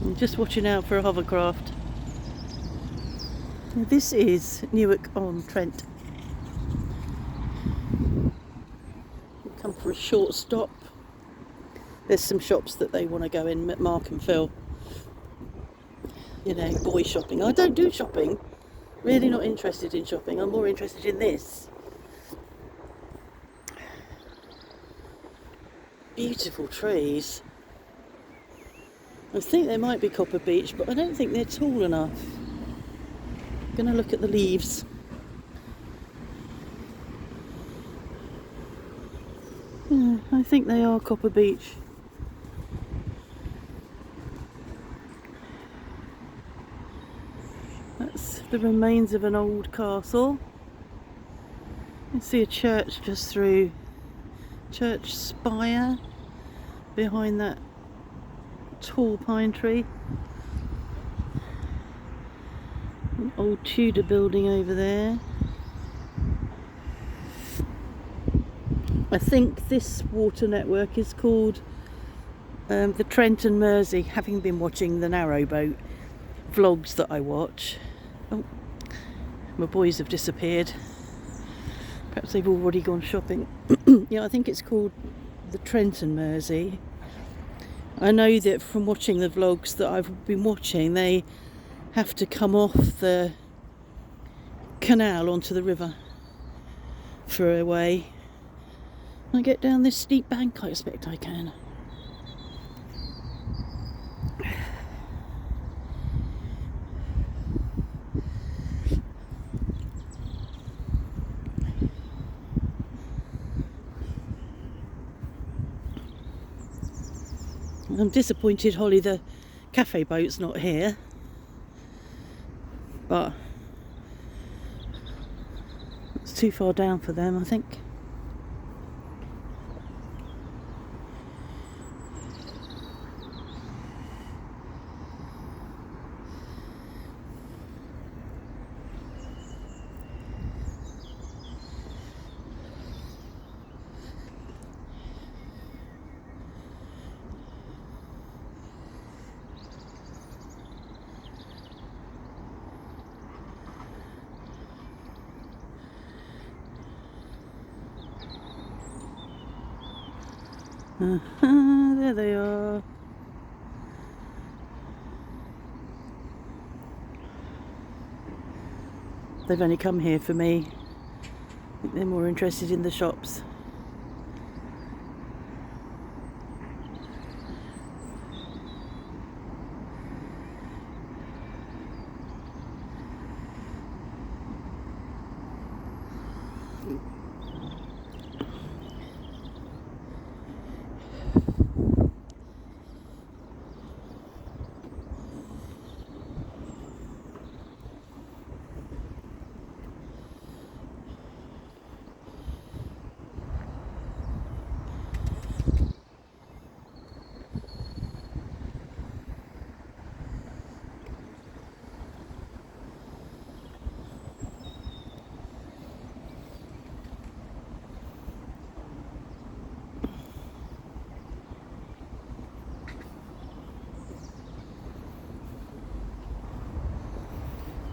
I'm just watching out for a hovercraft. This is Newark on Trent. We'll come for a short stop. There's some shops that they want to go in, Mark and Phil. You know, boy shopping. I don't do shopping. Really not interested in shopping. I'm more interested in this. Beautiful trees. I think there might be Copper Beech, but I don't think they're tall enough. I'm going to look at the leaves. Yeah, I think they are Copper Beech. That's the remains of an old castle. You can see a church just through, church spire behind that tall pine tree. An old Tudor building over there. I think this water network is called the Trent and Mersey, having been watching the narrowboat vlogs that I watch. Oh, my boys have disappeared. Perhaps they've already gone shopping. Yeah, I think it's called the Trent and Mersey. I know that from watching the vlogs that I've been watching, they have to come off the canal onto the river for a way. Can I get down this steep bank? I expect I can. I'm disappointed, Holly, the cafe boat's not here, but it's too far down for them, I think. There they are. They've only come here for me. I think they're more interested in the shops.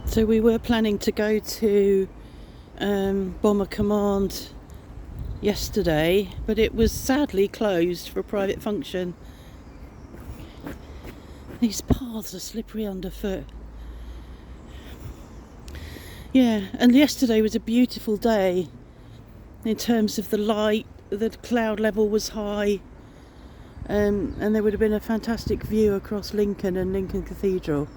So we were planning to go to Bomber Command yesterday, but it was sadly closed for a private function. These paths are slippery underfoot. Yeah, and yesterday was a beautiful day in terms of the light. The cloud level was high, and there would have been a fantastic view across Lincoln and Lincoln Cathedral.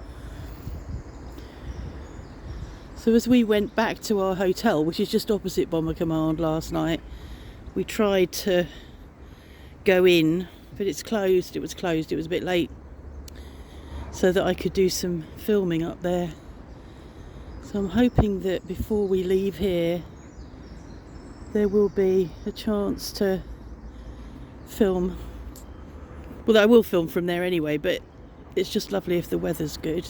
So as we went back to our hotel, which is just opposite Bomber Command last night, we tried to go in, but it's closed. It was closed. It was a bit late, so that I could do some filming up there. So I'm hoping that before we leave here, there will be a chance to film. Well, I will film from there anyway, but it's just lovely if the weather's good.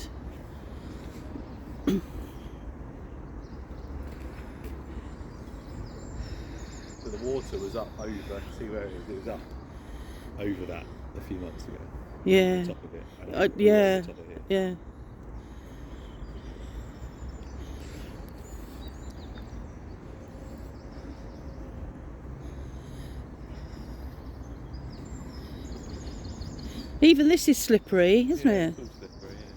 So the water was up over, see where it is? It was up over that a few months ago. Yeah. The top of it. Yeah. The top of it. Yeah. Even this is slippery, isn't it? It's all slippery, yeah.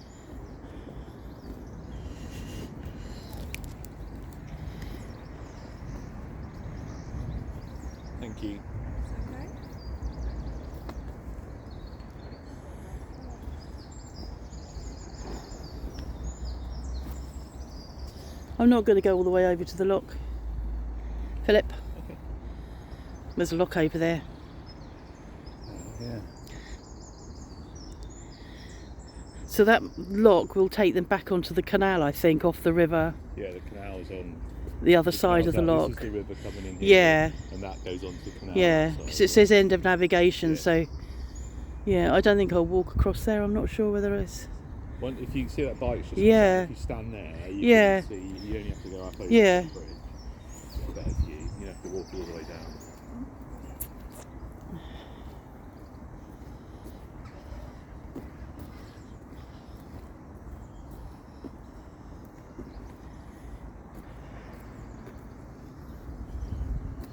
Thank you. Okay. I'm not going to go all the way over to the lock. Philip, Okay. there's a lock over there. Yeah. So that lock will take them back onto the canal, I think, off the river, Yeah, the canal's on the other side of the canal's lock. This is the river coming in here. Yeah. And that goes on to the canal. Yeah, that side. because it says end of navigation, Yeah. so yeah, I don't think I'll walk across there. I'm not sure whether it's... If you see that bike, just Yeah. if you stand there, you Yeah. can see. You only have to go up over Yeah. the bridge. It's a better view. You don't have to walk all the way down.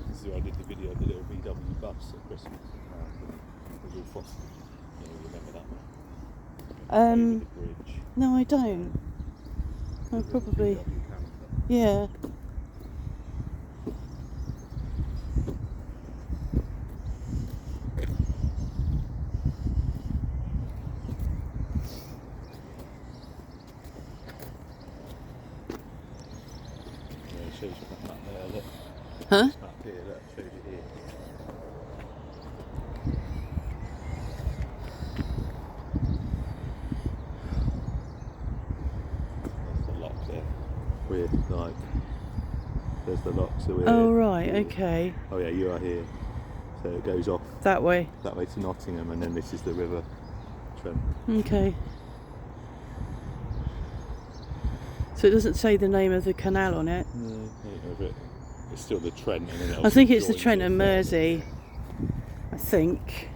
This is where I did the video of the little VW bus at Christmas. It was all frosted. You remember that one? Over the bridge. No, I don't. I probably... VW camper. Yeah. Yeah, it shows you that map there, look. Huh? This map here, look, shows you here. There's the lock there. We're like, there's the lock, so we're... Oh, right, okay. Oh yeah, you are here. So it goes off That way. that way to Nottingham, and then this is the River Trent. Okay. So it doesn't say the name of the canal on it. No, I don't know if it's still the Trent, and then it I think it's the joins Trent with and the- Mersey. I think.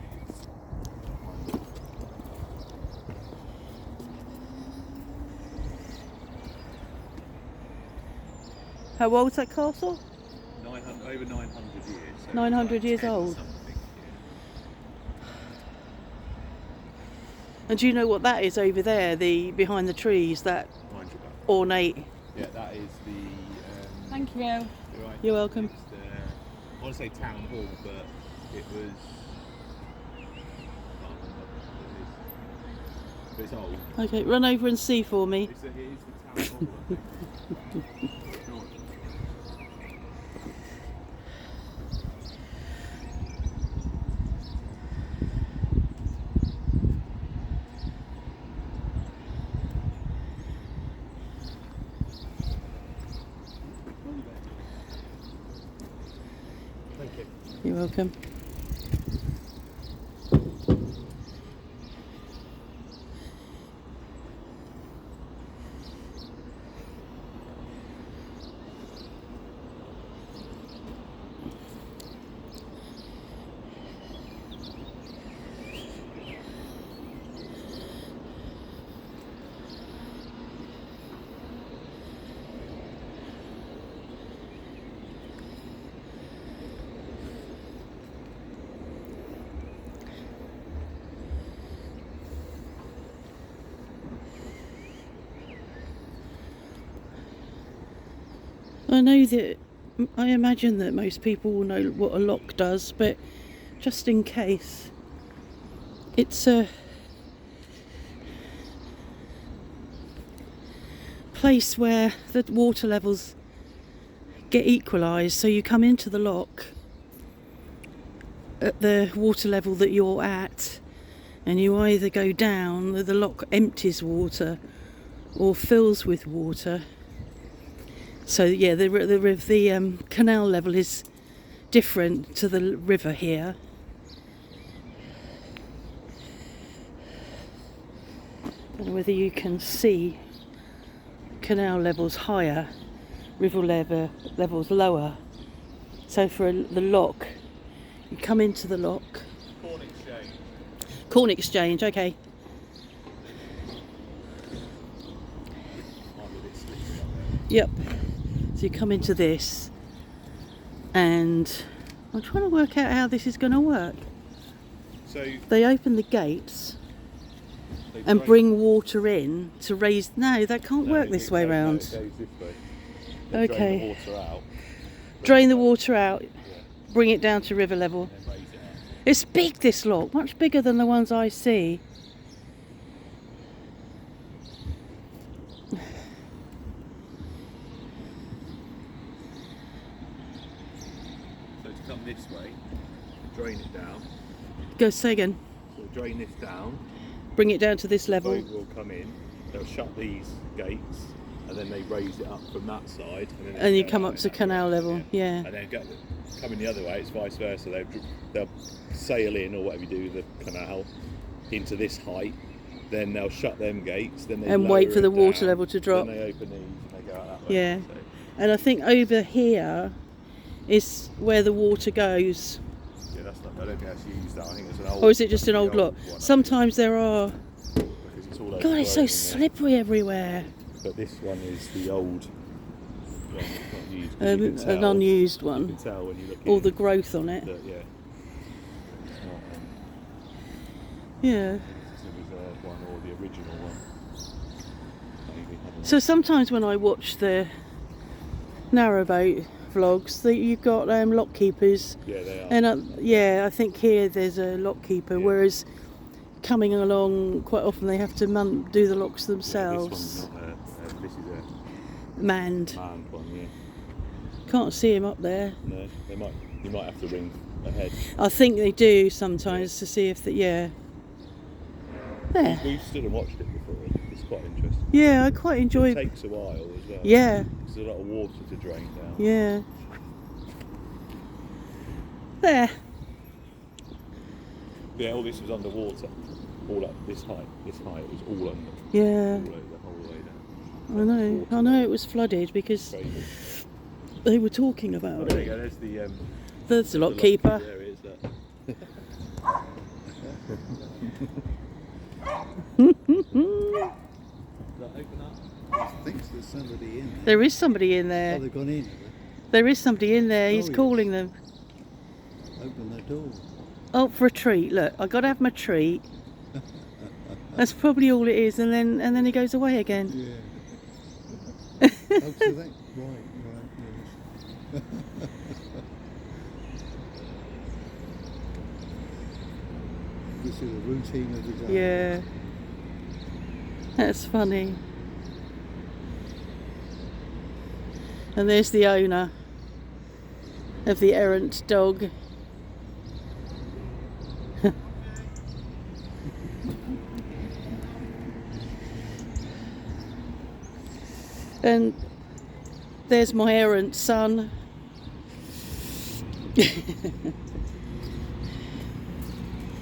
How old's that castle? 900, over 900 years. So 900 it's like years 10 old. something, And do you know what that is over there, the behind the trees, that yeah. Mind you back. ornate? Yeah, that is the. Thank you. You're right. You're welcome. It's the, I want to say town hall, but it was. I can't remember what it is. But it's old. Okay, run over and see for me. It is the town hall, I think. Thank you. You're welcome. I know that, I imagine that most people will know what a lock does, but just in case, it's a place where the water levels get equalised, so you come into the lock at the water level that you're at, and you either go down, the lock empties water, or fills with water. So yeah, the canal level is different to the river here. I don't know whether you can see canal levels higher, river levels lower. So for the lock, you come into the lock. Corn exchange, okay. Might be a bit slippery up there. Yep. So you come into this, and I'm trying to work out how this is going to work. So They open the gates they and drain- bring water in to raise. No, that can't No, work this way no, round. it goes this way. They Okay. Drain the water out. Drain the water out, Yeah. bring it down to river level. And then raise it up. It's big, this lock, much bigger than the ones I see. So to come this way, drain it down. Go, say again. So drain this down. Bring it down to this The level. boat will come in. They'll shut these gates, and then they raise it up from that side. And, then And you go come out up to that canal way. level, yeah. And then coming the other way, it's vice versa. They'll sail in, or whatever you do with the canal, into this height. Then they'll shut them gates. Then they And wait lower for the it water down, level to drop. Then they open these and they go out that way. Yeah. So, And I think over here is where the water goes. yeah, that's not. I don't think that's used. That I think it's an old. Or is it just that's an the old lock? one, Sometimes there are. because it's all God, it's so overgrown in there. slippery everywhere. But this one is the old one that's not used. 'Cause you can An tell- unused You one. can tell when you look All in the growth on it. that, yeah. It's not, Yeah. it's a reserve one or the original one. Maybe, I don't know. So sometimes when I watch the narrowboat vlogs, you've got lock keepers. Yeah, they are. And yeah, I think here there's a lock keeper, Yeah. whereas coming along quite often they have to do the locks Yeah, this themselves. one's not this is a Manned. manned one, yeah. Can't see him up there. No, you might have to ring ahead. I think they do sometimes to see if yeah. There. We've stood and watched it before. It's quite interesting. Yeah, I quite It enjoy. takes a while as well. Yeah, There's a lot of water to drain down. yeah. There. Yeah, all this was underwater. All up this height. This height was all under. Yeah, All over the whole way down. I know. Water. I know it was flooded because Crazy. they were talking Oh, about there you it. go. There's the There's the lock the keeper. There it is. That. Does that open up? I think there's somebody in there. There is somebody in Oh, there. they've gone in, have There is somebody in there. He's Oh, yes. calling them. they? Open the door. Oh, for a treat. Look, I got to have my treat. That's probably all it is, and then he goes away again. Yeah. Oh, so that, right, yes. This is a routine of the day. Yeah, that's funny. And there's the owner of the errant dog. And there's my errant son.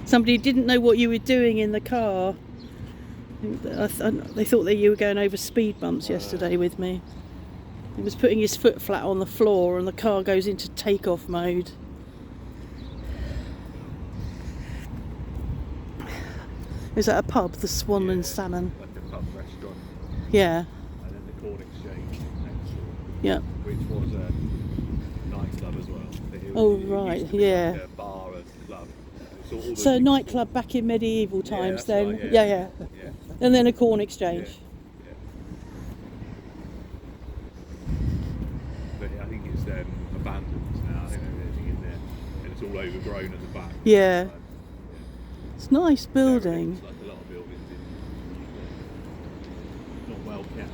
Somebody didn't know what you were doing in the car. They thought that you were going over speed bumps yesterday with me. He was putting his foot flat on the floor and the car goes into take-off mode. Is that a pub, the Swan and Salmon? Like a pub restaurant. Yeah, And then the Corn Exchange next door, yeah. which was a nightclub as well. Oh, It right, used to be yeah. Like a bar and club. So, all the So a drinks- nightclub back in medieval Yeah, times that's then? right, Yeah, yeah. yeah. Yeah. And then a corn Yeah. exchange. Yeah. But I think it's abandoned now. I think there's everything in there, and it's all overgrown at the back. Yeah. So, It's a nice building. It's like a lot of buildings in not well kept.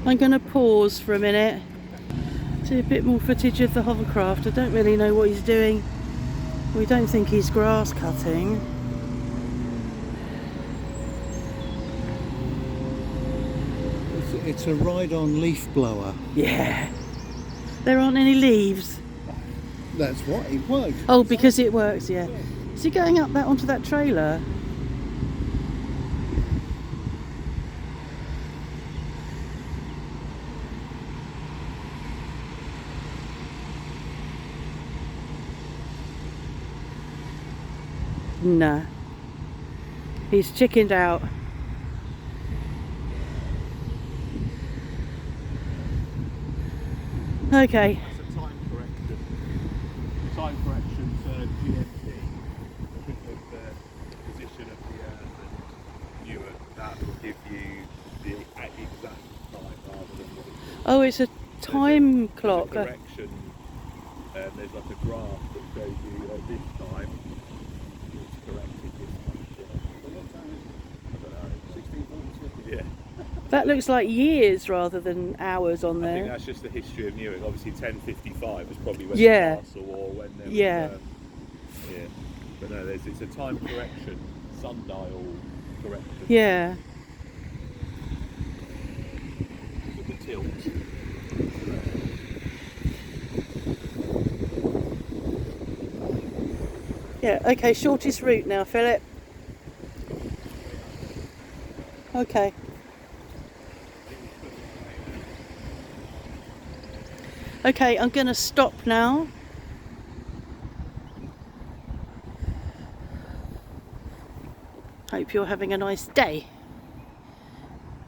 I'm going to pause for a minute. Do a bit more footage of the hovercraft. I don't really know what he's doing. We don't think he's grass cutting. It's a ride-on leaf blower. Yeah. There aren't any leaves. That's what it works. Oh, because it works, yeah. Is he going up that onto that trailer? Nah. He's chickened out. Okay. That's a time correction for GMT because of the position of the Earth and Newark. That will give you the exact time rather than what it's. Oh, it's a time There's clock. a correction. There's like a graph that shows you at this time it's corrected this much. So what time is it? I don't know. 16:46. Yeah. That looks like years rather than hours on I think there. that's just the history of Newark. Obviously, 1055 was probably when Yeah. the Castle War, when there was, Yeah. yeah. But no, it's a time correction, sundial correction. Yeah. With the tilt. Yeah, okay, shortest route now, Philip. Okay. Okay, I'm going to stop now. Hope you're having a nice day.